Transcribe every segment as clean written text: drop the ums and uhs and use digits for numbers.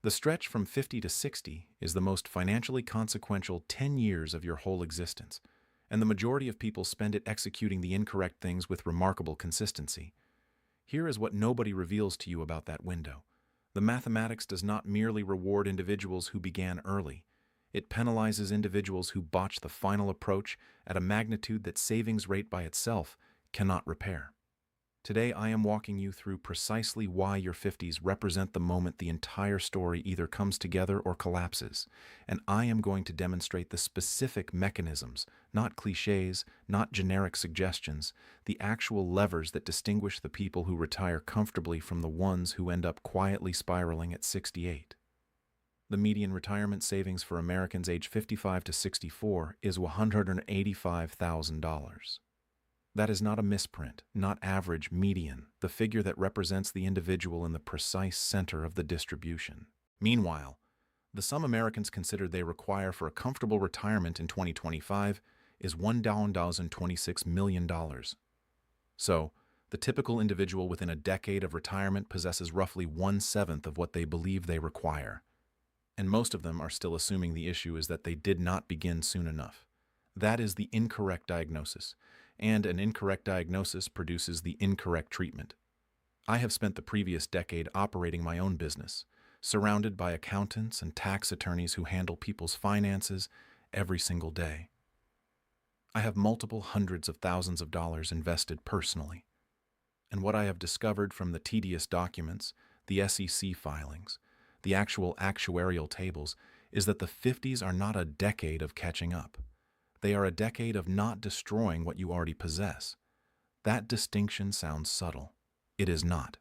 The stretch from 50 to 60 is the most financially consequential 10 years of your whole existence, and the majority of people spend it executing the incorrect things with remarkable consistency. Here is what nobody reveals to you about that window. The mathematics does not merely reward individuals who began early. It penalizes individuals who botch the final approach at a magnitude that savings rate by itself cannot repair. Today, I am walking you through precisely why your 50s represent the moment the entire story either comes together or collapses, and I am going to demonstrate the specific mechanisms, not cliches, not generic suggestions, the actual levers that distinguish the people who retire comfortably from the ones who end up quietly spiraling at 68. The median retirement savings for Americans age 55 to 64 is $185,000. That is not a misprint, not average, median, the figure that represents the individual in the precise center of the distribution. Meanwhile, the sum Americans consider they require for a comfortable retirement in 2025 is $1,026 million. So, the typical individual within a decade of retirement possesses roughly 1/7 of what they believe they require. And most of them are still assuming the issue is that they did not begin soon enough. That is the incorrect diagnosis, and an incorrect diagnosis produces the incorrect treatment. I have spent the previous decade operating my own business, surrounded by accountants and tax attorneys who handle people's finances every single day. I have multiple hundreds of thousands of dollars invested personally. And what I have discovered from the tedious documents, the SEC filings, the actual actuarial tables, is that the 50s are not a decade of catching up. They are a decade of not destroying what you already possess. That distinction sounds subtle. It is not.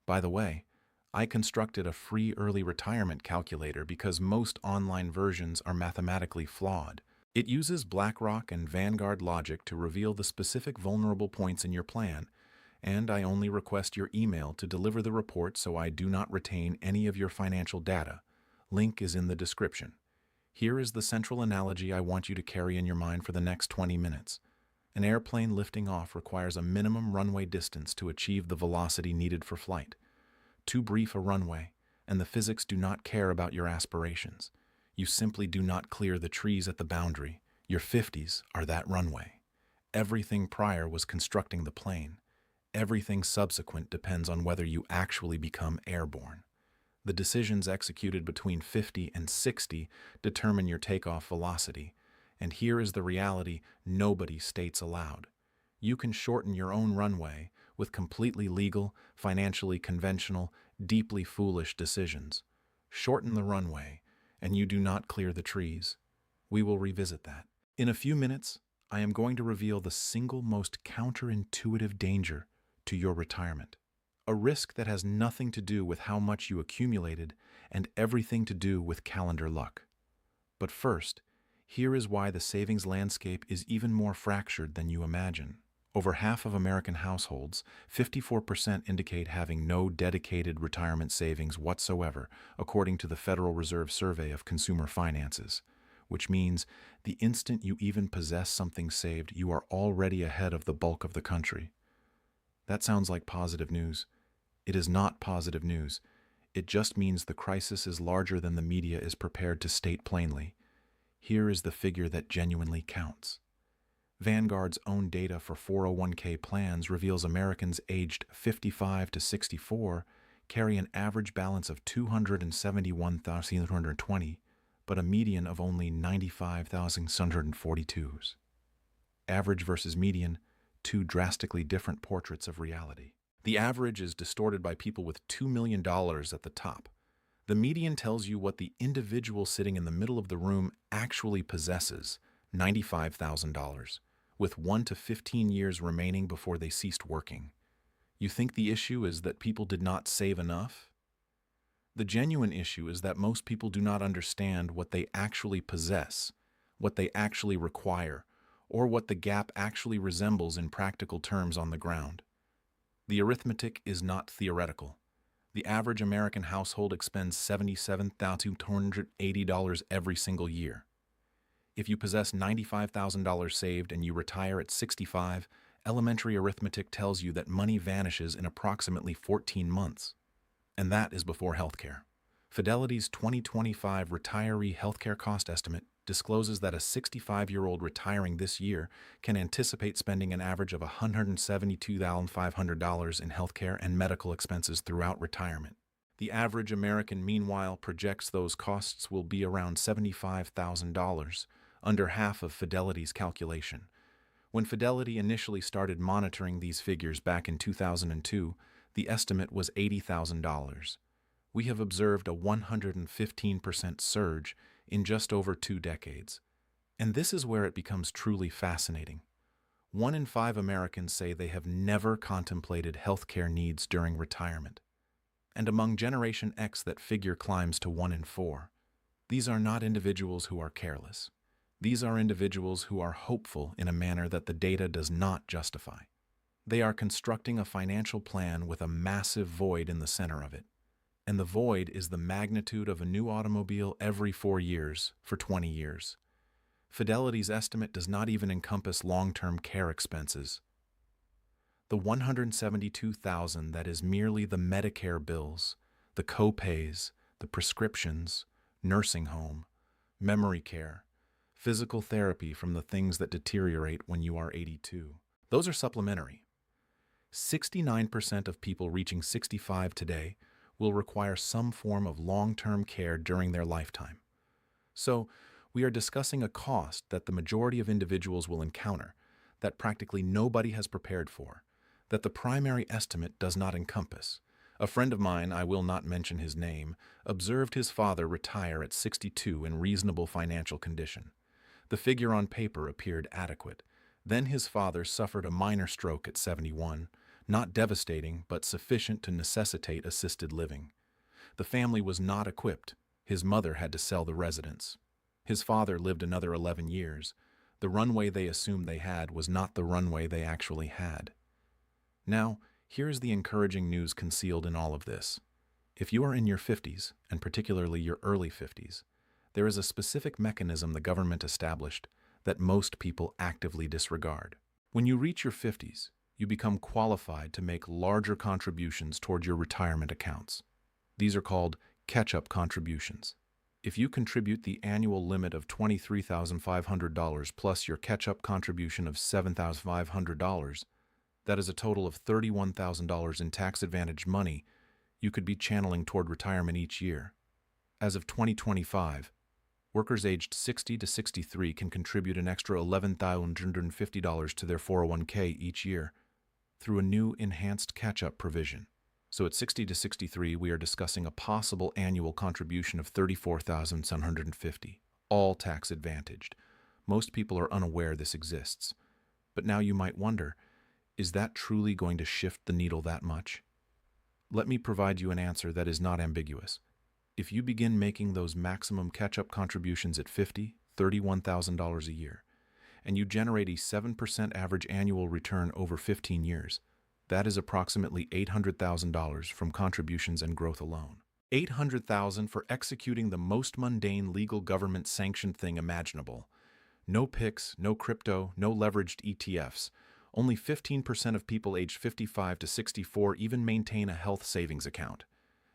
By the way, I constructed a free early retirement calculator because most online versions are mathematically flawed. It uses BlackRock and Vanguard logic to reveal the specific vulnerable points in your plan, and I only request your email to deliver the report so I do not retain any of your financial data. Link is in the description. Here is the central analogy I want you to carry in your mind for the next 20 minutes. An airplane lifting off requires a minimum runway distance to achieve the velocity needed for flight. Too brief a runway, and the physics do not care about your aspirations. You simply do not clear the trees at the boundary. Your 50s are that runway. Everything prior was constructing the plane. Everything subsequent depends on whether you actually become airborne. The decisions executed between 50 and 60 determine your takeoff velocity, and here is the reality nobody states aloud. You can shorten your own runway with completely legal, financially conventional, deeply foolish decisions. Shorten the runway, and you do not clear the trees. We will revisit that. In a few minutes, I am going to reveal the single most counterintuitive danger to your retirement. A risk that has nothing to do with how much you accumulated and everything to do with calendar luck. But first, here is why the savings landscape is even more fractured than you imagine. Over half of American households, 54% indicate having no dedicated retirement savings whatsoever, according to the Federal Reserve Survey of Consumer Finances, which means the instant you even possess something saved, you are already ahead of the bulk of the country. That sounds like positive news. It is not positive news. It just means the crisis is larger than the media is prepared to state plainly. Here is the figure that genuinely counts. Vanguard's own data for 401k plans reveals Americans aged 55 to 64 carry an average balance of $271,220, but a median of only $95,642. Average versus median, two drastically different portraits of reality. The average is distorted by people with $2 million at the top. The median tells you what the individual sitting in the middle of the room actually possesses, $95,000, with 1 to 15 years remaining before they ceased working. You think the issue is that people did not save enough? The genuine issue is that most people do not understand what they actually possess, what they actually require, or what the gap actually resembles in practical terms on the ground. The arithmetic is not theoretical. The average American household expends $77,280 every single year. If you possess $95,000 saved and you retire at 65, elementary arithmetic tells you that money vanishes in approximately 14 months. And that is before healthcare. Fidelity's 2025 retiree healthcare cost estimate discloses that a 65-year-old retiring this year can anticipate spending an average of $172,500 in healthcare and medical expenses throughout retirement. The average American, meanwhile, projects those costs will be around $75,000, under half of Fidelity's calculation. When Fidelity initially started monitoring these figures back in 2002, the estimate was $80,000. We have observed a 115% surge in just over 2 decades. And this is where it becomes truly fascinating. 1 in 5 Americans say they have never contemplated healthcare needs during retirement. And among Generation X, that figure climbs to 1 in 4. These are not individuals who are careless. These are individuals who are hopeful in a manner that the data does not justify. They are constructing a financial plan with a massive void in the center of it. And the void is the magnitude of a new automobile every 4 years for 20 years. Fidelity's estimate does not even encompass long-term care expenses. The $172,000 that is merely the Medicare bills, the co-pays, the prescriptions, nursing home, memory care, physical therapy from the things that deteriorate when you are 82. Those are supplementary. 69% of people reaching 65 today will require some form of long-term care during their lifetime. So, we are discussing a cost that the majority of individuals will encounter, that practically nobody has prepared for, that the primary estimate does not encompass. A friend of mine, I will not mention his name, observed his father retire at 62 in reasonable financial condition. The figure on paper appeared adequate. Then his father suffered a minor stroke at 71, not devastating, but sufficient to necessitate assisted living. The family was not equipped. His mother had to sell the residence. His father lived another 11 years. The runway they assumed they had was not the runway they actually had. Now, here is the encouraging news concealed in all of this. If you are in your 50s, and particularly your early 50s, there is a specific mechanism the government established that most people actively disregard. When you reach your 50s, you become qualified to make larger contributions toward your retirement accounts. These are called catch-up contributions. If you contribute the annual limit of $23,500 plus your catch-up contribution of $7,500, that is a total of $31,000 in tax-advantaged money you could be channeling toward retirement each year. As of 2025, workers aged 60 to 63 can contribute an extra $11,150 to their 401k each year through a new enhanced catch-up provision. So at 60 to 63, we are discussing a possible annual contribution of $34,750, all tax-advantaged. Most people are unaware this exists. But now you might wonder, is that truly going to shift the needle that much? Let me provide you an answer that is not ambiguous. If you begin making those maximum catch-up contributions at $50,000, $31,000 a year, and you generate a 7% average annual return over 15 years, that is approximately $800,000 from contributions and growth alone. $800,000 for executing the most mundane legal government-sanctioned thing imaginable. No PICs, no crypto, no leveraged ETFs. Only 15% of people aged 55 to 64 even maintain a health savings account.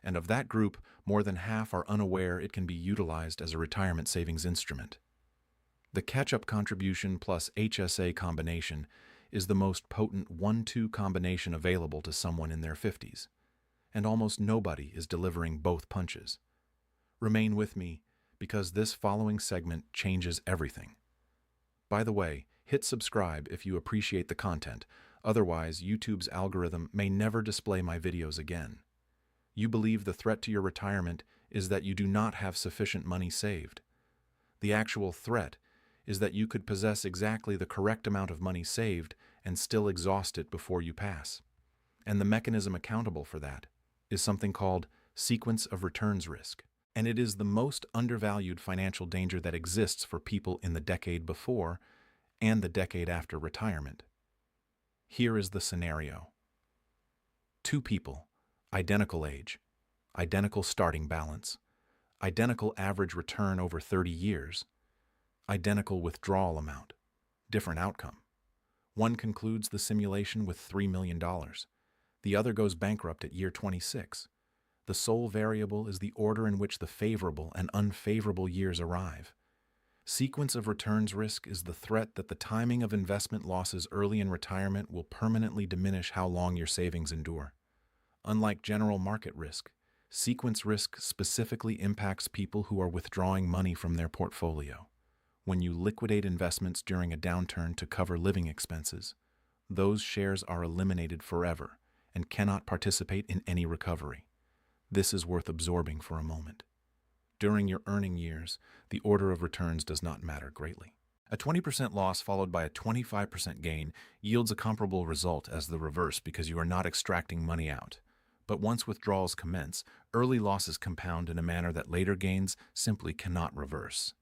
And of that group, more than half are unaware it can be utilized as a retirement savings instrument. The catch-up contribution plus HSA combination is the most potent 1-2 combination available to someone in their 50s, and almost nobody is delivering both punches. Remain with me, because this following segment changes everything. By the way, hit subscribe if you appreciate the content, otherwise YouTube's algorithm may never display my videos again. You believe the threat to your retirement is that you do not have sufficient money saved. The actual threat is that you could possess exactly the correct amount of money saved and still exhaust it before you pass. And the mechanism accountable for that is something called sequence of returns risk. And it is the most undervalued financial danger that exists for people in the decade before and the decade after retirement. Here is the scenario. 2 people, identical age, identical starting balance, identical average return over 30 years, identical withdrawal amount, different outcome. One concludes the simulation with $3 million. The other goes bankrupt at year 26. The sole variable is the order in which the favorable and unfavorable years arrive. Sequence of returns risk is the threat that the timing of investment losses early in retirement will permanently diminish how long your savings endure. Unlike general market risk, sequence risk specifically impacts people who are withdrawing money from their portfolio. When you liquidate investments during a downturn to cover living expenses, those shares are eliminated forever and cannot participate in any recovery. This is worth absorbing for a moment. During your earning years, the order of returns does not matter greatly. A 20% loss followed by a 25% gain yields a comparable result as the reverse because you are not extracting money out. But once withdrawals commence, early losses compound in a manner that later gains simply cannot reverse.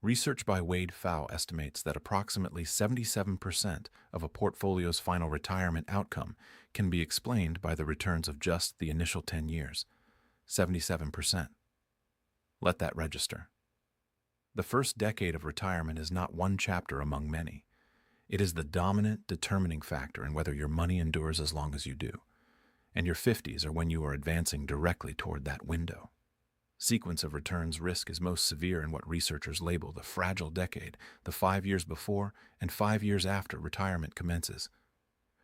Research by Wade Pfau estimates that approximately 77% of a portfolio's final retirement outcome can be explained by the returns of just the initial 10 years. 77%. Let that register. The first decade of retirement is not one chapter among many. It is the dominant determining factor in whether your money endures as long as you do. And your 50s are when you are advancing directly toward that window. Sequence of returns risk is most severe in what researchers label the fragile decade, the 5 years before and 5 years after retirement commences.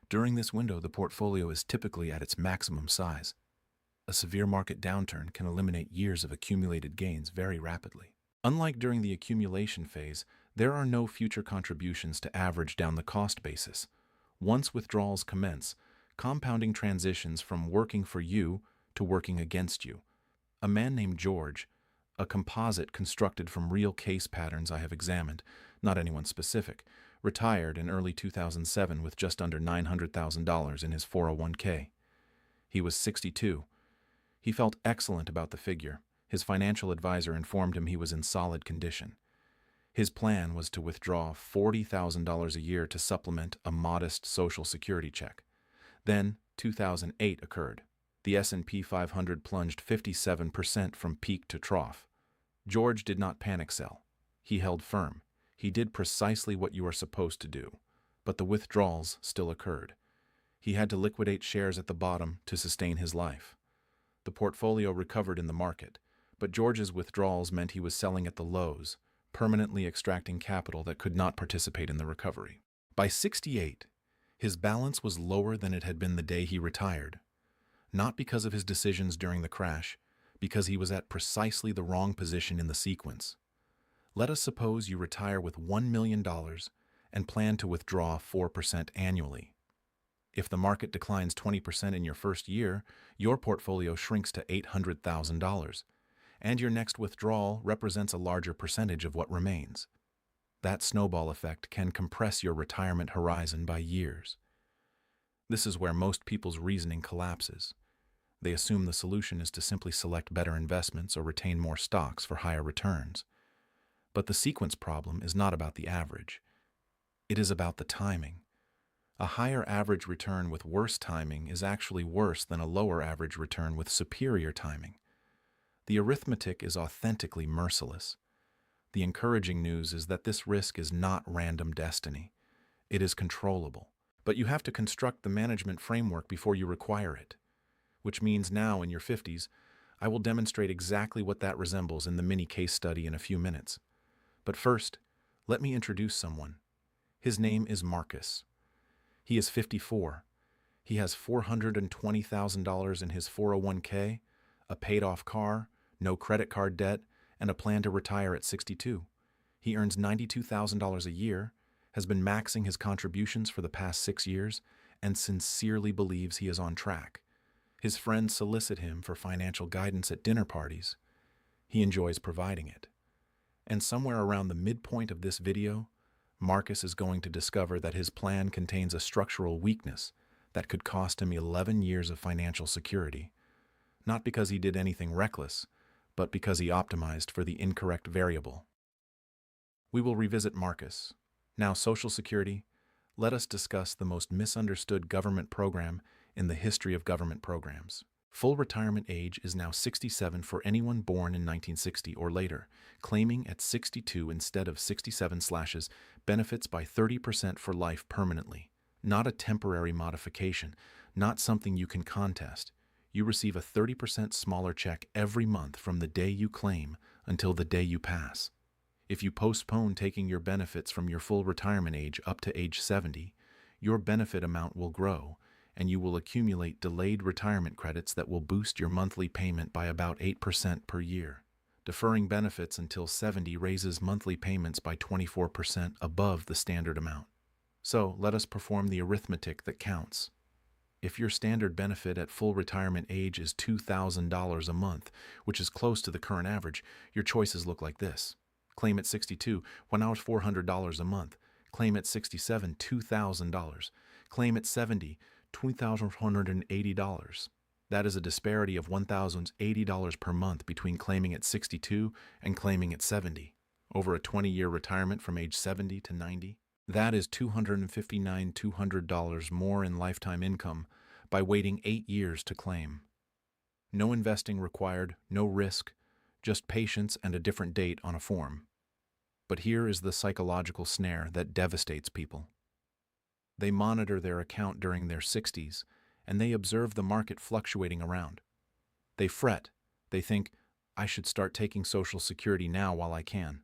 During this window, the portfolio is typically at its maximum size. A severe market downturn can eliminate years of accumulated gains very rapidly. Unlike during the accumulation phase, there are no future contributions to average down the cost basis. Once withdrawals commence, compounding transitions from working for you to working against you. A man named George, a composite constructed from real case patterns I have examined, not anyone specific, retired in early 2007 with just under $900,000 in his 401k. He was 62. He felt excellent about the figure. His financial advisor informed him he was in solid condition. His plan was to withdraw $40,000 a year to supplement a modest Social Security check. Then, 2008 occurred. The S&P 500 plunged 57% from peak to trough. George did not panic sell. He held firm. He did precisely what you are supposed to do. But the withdrawals still occurred. He had to liquidate shares at the bottom to sustain his life. The portfolio recovered in the market, but George's withdrawals meant he was selling at the lows, permanently extracting capital that could not participate in the recovery. By 68, his balance was lower than it had been the day he retired. Not because of his decisions during the crash, because he was at precisely the wrong position in the sequence. Let us suppose you retire with $1 million and plan to withdraw 4% annually. If the market declines 20% in your first year, your portfolio shrinks to $800,000, and your next withdrawal represents a larger percentage of what remains. That snowball effect can compress your retirement horizon by years. This is where most people's reasoning collapses. They assume the solution is to simply select better investments or retain more stocks for higher returns. But the sequence problem is not about the average. It is about the timing. A higher average return with worse timing is actually worse than a lower average return with superior timing. The arithmetic is authentically merciless. The encouraging news is that this risk is not random destiny. It is controllable. But you have to construct the management framework before you require it. Which means now, in your 50s, I will demonstrate exactly what that resembles in the mini case study in a few minutes. But first, let me introduce someone. His name is Marcus. He is 54. He has $420,000 in his 401k, a paid-off car, no credit card debt, and a plan to retire at 62. He earns $92,000 a year, has been maxing his contributions for the past 6 years, and sincerely believes he is on track. His friends solicit him for financial guidance at dinner parties. He enjoys providing it. And somewhere around the midpoint of this video, Marcus is going to discover that his plan contains a structural weakness that could cost him 11 years of financial security. Not because he did anything reckless, but because he optimized for the incorrect variable. We will revisit Marcus. Now, Social Security, let us discuss the most misunderstood government program in the history of government programs. Full retirement age is now 67 for anyone born in 1960 or later, claiming at 62 instead of 67 slashes benefits by 30% for life permanently. Not a temporary modification, not something you can contest. You receive a 30% smaller check every month from the day you claim until the day you pass. If you postpone taking your benefits from your full retirement age up to age 70, your benefit amount will grow, and you will accumulate delayed retirement credits that will boost your monthly payment by about 8% per year. Deferring benefits until 70 raises monthly payments by 24% above the standard amount. So, let us perform the arithmetic that counts. If your standard benefit at full retirement age is $2,000 a month, which is close to the current average, your choices look like this. Claim at 62, well now it's $400 a month. Claim at 67, $2,000. Claim at 70, $2,180. That is a disparity of $1,080 per month between claiming at 62 and claiming at 70. Over a 20-year retirement from age 70 to 90, that is $259,200 more in lifetime income by waiting 8 years to claim. No investing required, no risk, just patience and a different date on a form. But here is the psychological snare that devastates people. They monitor their account during their 60s, and they observe the market fluctuating around. They fret. They think, I should start taking Social Security now while I can.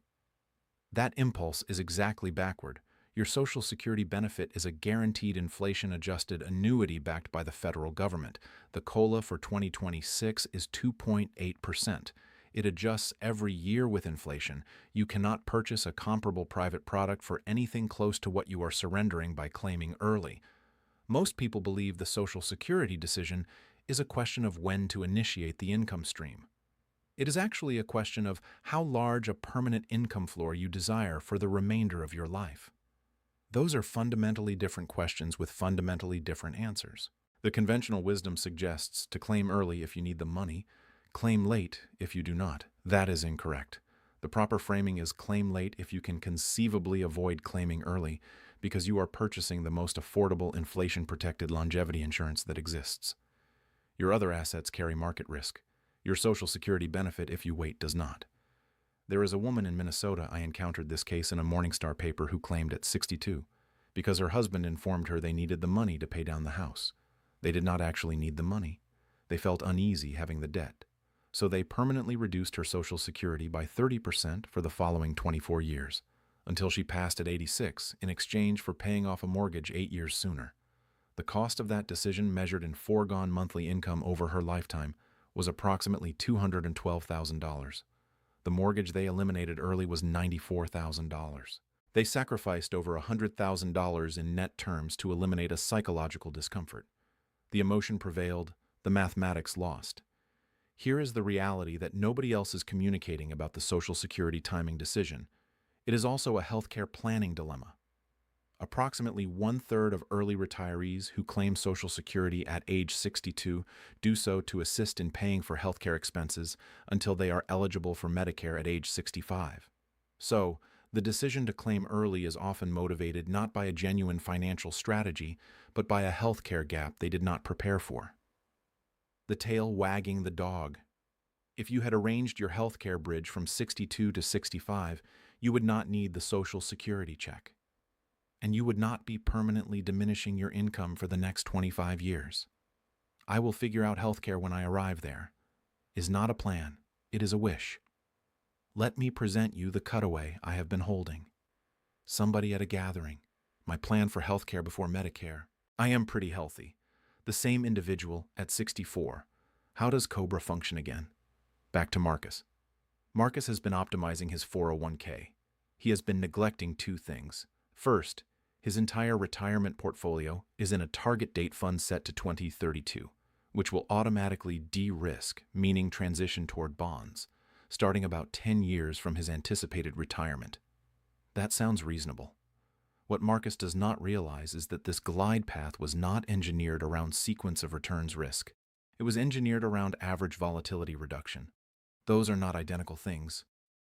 That impulse is exactly backward. Your Social Security benefit is a guaranteed inflation-adjusted annuity backed by the federal government. The COLA for 2026 is 2.8%. It adjusts every year with inflation. You cannot purchase a comparable private product for anything close to what you are surrendering by claiming early. Most people believe the Social Security decision is a question of when to initiate the income stream. It is actually a question of how large a permanent income floor you desire for the remainder of your life. Those are fundamentally different questions with fundamentally different answers. The conventional wisdom suggests to claim early if you need the money, claim late if you do not. That is incorrect. The proper framing is claim late if you can conceivably avoid claiming early because you are purchasing the most affordable inflation-protected longevity insurance that exists. Your other assets carry market risk. Your Social Security benefit, if you wait, does not. There is a woman in Minnesota I encountered this case in a Morningstar paper who claimed at 62 because her husband informed her they needed the money to pay down the house. They did not actually need the money. They felt uneasy having the debt. So they permanently reduced her Social Security by 30% for the following 24 years, until she passed at 86 in exchange for paying off a mortgage 8 years sooner. The cost of that decision measured in foregone monthly income over her lifetime was approximately $212,000. The mortgage they eliminated early was $94,000. They sacrificed over $100,000 in net terms to eliminate a psychological discomfort. The emotion prevailed, the mathematics lost. Here is the reality that nobody else is communicating about the Social Security timing decision. It is also a healthcare planning dilemma. Approximately 1/3 of early retirees who claim Social Security at age 62 do so to assist in paying for healthcare expenses until they are eligible for Medicare at age 65. So, the decision to claim early is often motivated not by a genuine financial strategy, but by a healthcare gap they did not prepare for. The tail wagging the dog. If you had arranged your healthcare bridge from 62 to 65, you would not need the Social Security check. And you would not be permanently diminishing your income for the next 25 years. I will figure out healthcare when I arrive there is not a plan, it is a wish. Let me present you the cutaway I have been holding. Somebody at a gathering, my plan for healthcare before Medicare. I am pretty healthy. The same individual at 64. How does Cobra function again? Back to Marcus. Marcus has been optimizing his 401k. He has been neglecting two things. First, his entire retirement portfolio is in a target date fund set to 2032, which will automatically de-risk, meaning transition toward bonds, starting about 10 years from his anticipated retirement. That sounds reasonable. What Marcus does not realize is that this glide path was not engineered around sequence of returns risk. It was engineered around average volatility reduction. Those are not identical things.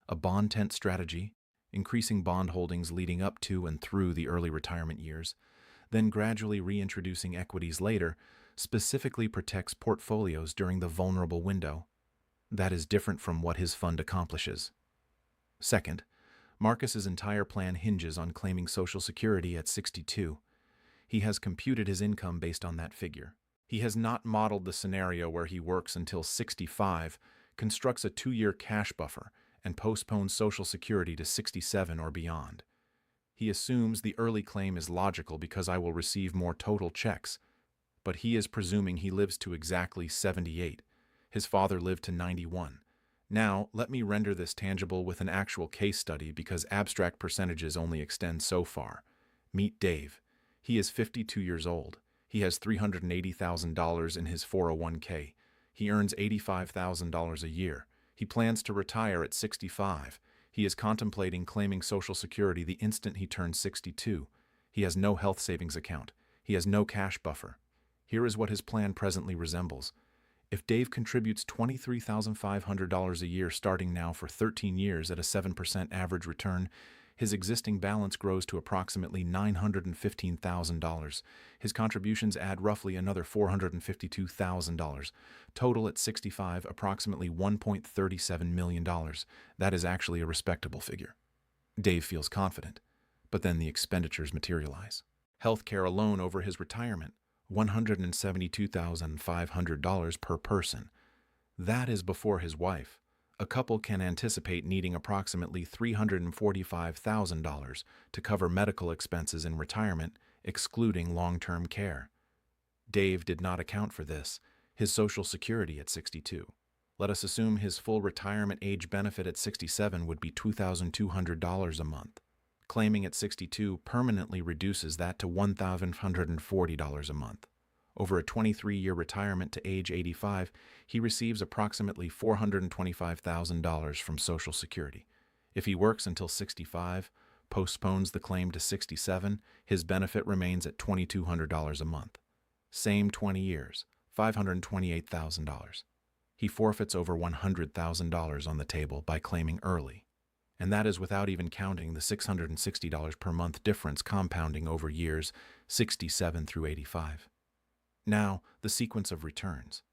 A bond tent strategy, increasing bond holdings leading up to and through the early retirement years, then gradually reintroducing equities later, specifically protects portfolios during the vulnerable window. That is different from what his fund accomplishes. Second, Marcus's entire plan hinges on claiming Social Security at 62. He has computed his income based on that figure. He has not modeled the scenario where he works until 65, constructs a 2-year cash buffer, and postpones Social Security to 67 or beyond. He assumes the early claim is logical because I will receive more total checks, but he is presuming he lives to exactly 78. His father lived to 91. Now, let me render this tangible with an actual case study because abstract percentages only extend so far. Meet Dave. He is 52 years old. He has $380,000 in his 401k. He earns $85,000 a year. He plans to retire at 65. He is contemplating claiming Social Security the instant he turns 62. He has no health savings account. He has no cash buffer. Here is what his plan presently resembles. If Dave contributes $23,500 a year starting now for 13 years at a 7% average return, his existing balance grows to approximately $915,000. His contributions add roughly another $452,000. Total at 65, approximately $1.37 million. That is actually a respectable figure. Dave feels confident, but then the expenditures materialize. Healthcare alone over his retirement, $172,500 per person. That is before his wife. A couple can anticipate needing approximately $345,000 to cover medical expenses in retirement, excluding long-term care. Dave did not account for this, his Social Security at 62. Let us assume his full retirement age benefit at 67 would be $2,200 a month. Claiming at 62 permanently reduces that to $1,140 a month. Over a 23-year retirement to age 85, he receives approximately $425,000 from Social Security. If he works until 65, postpones the claim to 67, his benefit remains at $2,200 a month. Same 20 years, $528,000. He forfeits over $100,000 on the table by claiming early. And that is without even counting the $660 per month difference compounding over years 67 through 85. Now, the sequence of returns.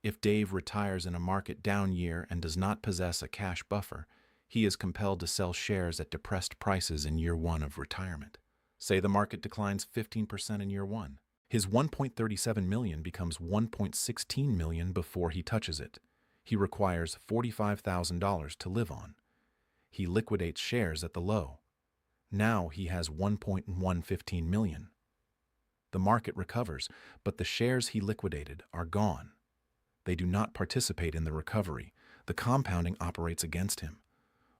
If Dave retires in a market down year and does not possess a cash buffer, he is compelled to sell shares at depressed prices in year 1 of retirement. Say the market declines 15% in year 1. His $1.37 million becomes $1.16 million before he touches it. He requires $45,000 to live on. He liquidates shares at the low. Now he has $1.115 million. The market recovers, but the shares he liquidated are gone. They do not participate in the recovery. The compounding operates against him.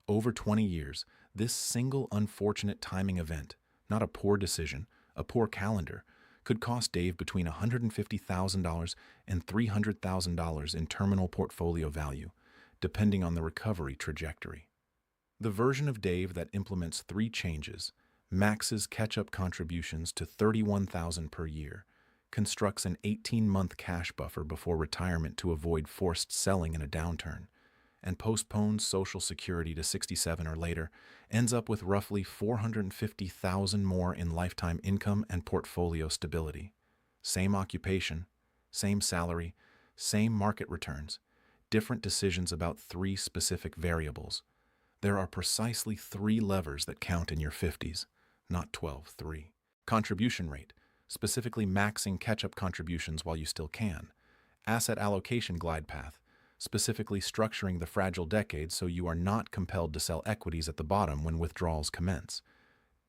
Over 20 years, this single unfortunate timing event, not a poor decision, a poor calendar, could cost Dave between $150,000 and $300,000 in terminal portfolio value, depending on the recovery trajectory. The version of Dave that implements 3 changes, maxes catch-up contributions to $31,000 per year, constructs an 18-month cash buffer before retirement to avoid forced selling in a downturn, and postpones Social Security to 67 or later, ends up with roughly $450,000 more in lifetime income and portfolio stability. Same occupation, same salary, same market returns, different decisions about 3 specific variables. There are precisely 3 levers that count in your 50s. Not 12-3. Contribution rate, specifically maxing catch-up contributions while you still can. Asset allocation glide path, specifically structuring the fragile decade so you are not compelled to sell equities at the bottom when withdrawals commence.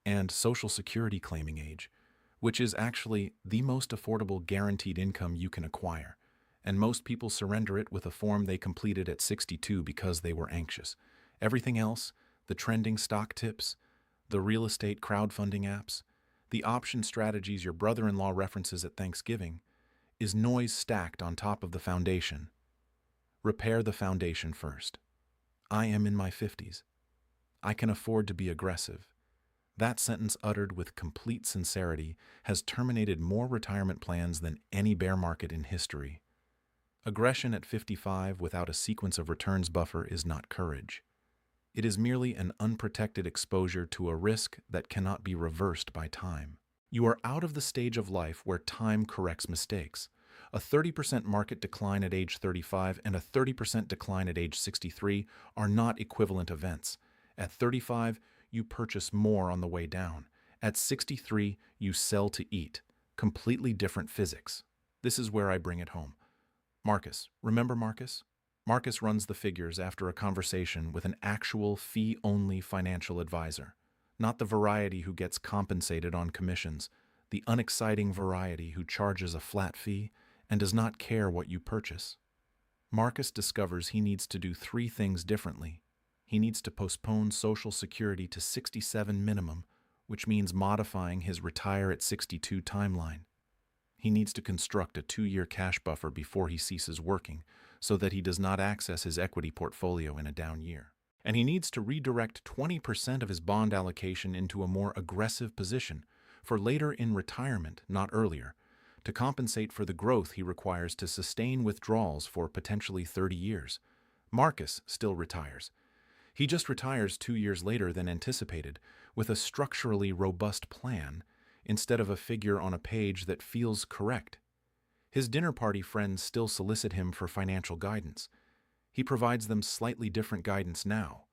And Social Security claiming age, which is actually the most affordable guaranteed income you can acquire. And most people surrender it with a form they completed at 62 because they were anxious. Everything else, the trending stock tips, the real estate crowdfunding apps, the option strategies your brother-in-law references at Thanksgiving, is noise stacked on top of the foundation. Repair the foundation first. I am in my 50s. I can afford to be aggressive. That sentence uttered with complete sincerity has terminated more retirement plans than any bear market in history. Aggression at 55 without a sequence of returns buffer is not courage. It is merely an unprotected exposure to a risk that cannot be reversed by time. You are out of the stage of life where time corrects mistakes. A 30% market decline at age 35 and a 30% decline at age 63 are not equivalent events. At 35, you purchase more on the way down. At 63, you sell to eat. Completely different physics. This is where I bring it home. Marcus, remember Marcus? Marcus runs the figures after a conversation with an actual fee-only financial advisor, not the variety who gets compensated on commissions, the unexciting variety who charges a flat fee and does not care what you purchase. Marcus discovers he needs to do three things differently. He needs to postpone Social Security to 67 minimum, which means modifying his retire at 62 timeline. He needs to construct a 2-year cash buffer before he ceases working so that he does not access his equity portfolio in a down year. And he needs to redirect 20% of his bond allocation into a more aggressive position for later in retirement, not earlier, to compensate for the growth he requires to sustain withdrawals for potentially 30 years. Marcus still retires. He just retires 2 years later than anticipated, with a structurally robust plan instead of a figure on a page that feels correct. His dinner party friends still solicit him for financial guidance. He provides them slightly different guidance now.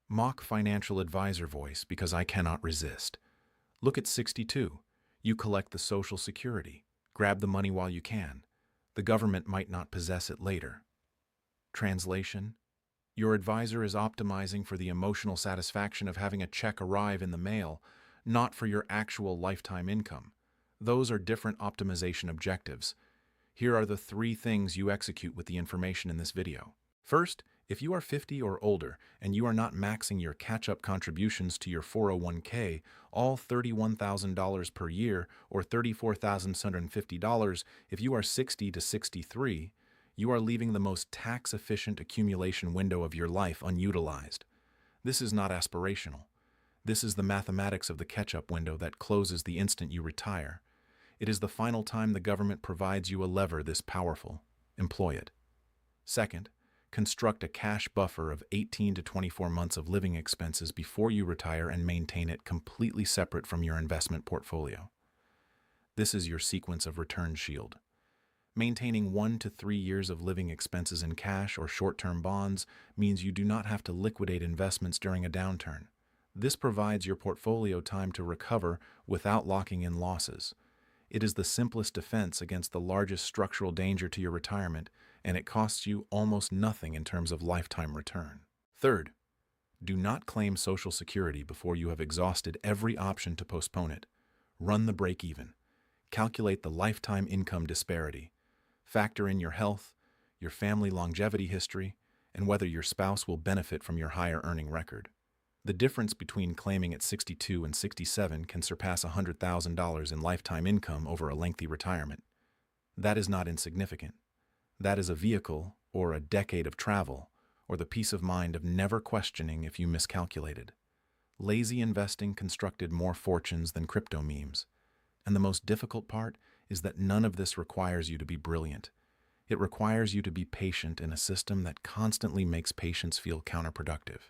Mock financial advisor voice because I cannot resist. Look at 62. You collect the Social Security. Grab the money while you can. The government might not possess it later. Translation: your advisor is optimizing for the emotional satisfaction of having a check arrive in the mail, not for your actual lifetime income. Those are different optimization objectives. Here are the 3 things you execute with the information in this video. First, if you are 50 or older and you are not maxing your catch-up contributions to your 401k, all $31,000 per year or $34,750 if you are 60 to 63, you are leaving the most tax-efficient accumulation window of your life unutilized. This is not aspirational. This is the mathematics of the catch-up window that closes the instant you retire. It is the final time the government provides you a lever this powerful. Employ it. Second, construct a cash buffer of 18 to 24 months of living expenses before you retire and maintain it completely separate from your investment portfolio. This is your sequence of return shield. Maintaining 1 to 3 years of living expenses in cash or short-term bonds means you do not have to liquidate investments during a downturn. This provides your portfolio time to recover without locking in losses. It is the simplest defense against the largest structural danger to your retirement, and it costs you almost nothing in terms of lifetime return. Third, do not claim Social Security before you have exhausted every option to postpone it. Run the break-even. Calculate the lifetime income disparity. Factor in your health, your family longevity history, and whether your spouse will benefit from your higher earning record. The difference between claiming at 62 and 67 can surpass $100,000 in lifetime income over a lengthy retirement. That is not insignificant. That is a vehicle or a decade of travel, or the peace of mind of never questioning if you miscalculated. Lazy investing constructed more fortunes than crypto memes. And the most difficult part is that none of this requires you to be brilliant. It requires you to be patient in a system that constantly makes patience feel counterproductive.